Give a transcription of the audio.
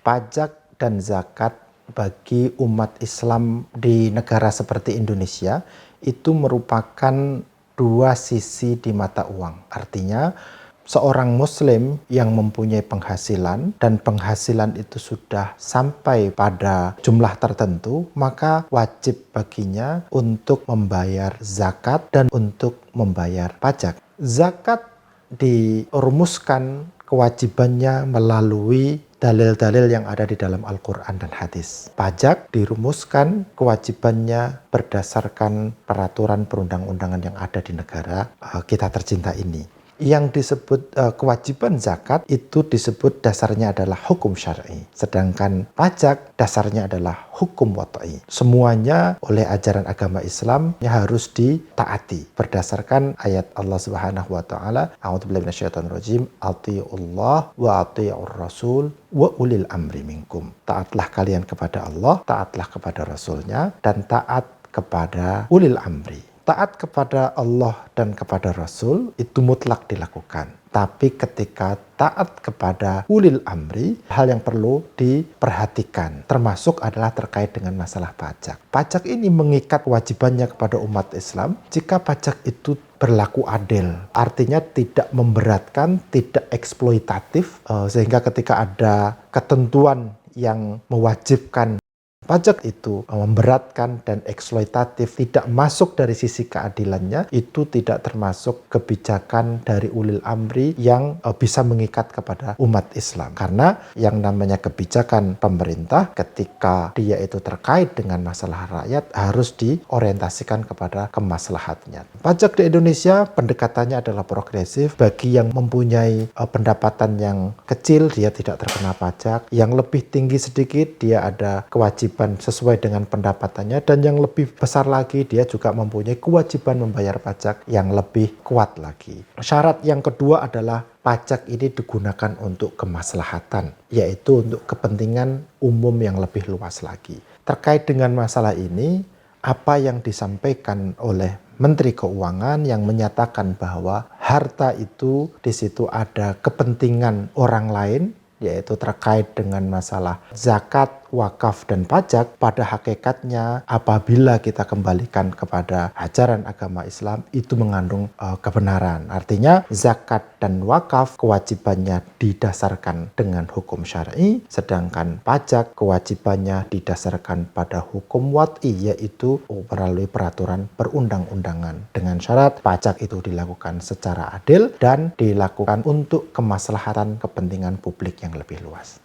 Pajak dan zakat bagi umat Islam di negara seperti Indonesia itu merupakan dua sisi di mata uang. Artinya, seorang Muslim yang mempunyai penghasilan dan penghasilan itu sudah sampai pada jumlah tertentu, maka wajib baginya untuk membayar zakat dan untuk membayar pajak. Zakat dirumuskan kewajibannya melalui dalil-dalil yang ada di dalam Al-Quran dan hadis. Pajak dirumuskan kewajibannya berdasarkan peraturan perundang-undangan yang ada di negara kita tercinta ini. Yang disebut kewajiban zakat itu disebut dasarnya adalah hukum syar'i. Sedangkan pajak dasarnya adalah hukum wad'i. Semuanya oleh ajaran agama Islam harus ditaati berdasarkan ayat Allah Subhanahu wa taala, a'udzubillahi minasyaitonir rajim, athi'ullah wa athi'ur rasul wa ulil amri minkum. Taatlah kalian kepada Allah, taatlah kepada Rasulnya, dan taat kepada ulil amri. Taat kepada Allah dan kepada Rasul itu mutlak dilakukan. Tapi ketika taat kepada ulil amri, hal yang perlu diperhatikan. Termasuk adalah terkait dengan masalah pajak. Pajak ini mengikat kewajibannya kepada umat Islam jika pajak itu berlaku adil. Artinya tidak memberatkan, tidak eksploitatif. Sehingga ketika ada ketentuan yang mewajibkan pajak itu memberatkan dan eksploitatif, tidak masuk dari sisi keadilannya, itu tidak termasuk kebijakan dari ulil amri yang bisa mengikat kepada umat Islam. Karena yang namanya kebijakan pemerintah ketika dia itu terkait dengan masalah rakyat harus diorientasikan kepada kemaslahatnya. Pajak di Indonesia pendekatannya adalah progresif. Bagi yang mempunyai pendapatan yang kecil, dia tidak terkena pajak. Yang lebih tinggi sedikit, dia ada kewajiban sesuai dengan pendapatannya, dan yang lebih besar lagi dia juga mempunyai kewajiban membayar pajak yang lebih kuat lagi. Syarat yang kedua adalah pajak ini digunakan untuk kemaslahatan, yaitu untuk kepentingan umum yang lebih luas lagi. Terkait dengan masalah ini, apa yang disampaikan oleh Menteri Keuangan yang menyatakan bahwa harta itu di situ ada kepentingan orang lain, yaitu terkait dengan masalah zakat, wakaf, dan pajak, pada hakikatnya apabila kita kembalikan kepada ajaran agama Islam, itu mengandung kebenaran. Artinya zakat dan wakaf kewajibannya didasarkan dengan hukum syar'i, sedangkan pajak kewajibannya didasarkan pada hukum wad'i, yaitu melalui peraturan perundang-undangan, dengan syarat pajak itu dilakukan secara adil dan dilakukan untuk kemaslahatan kepentingan publik yang lebih luas.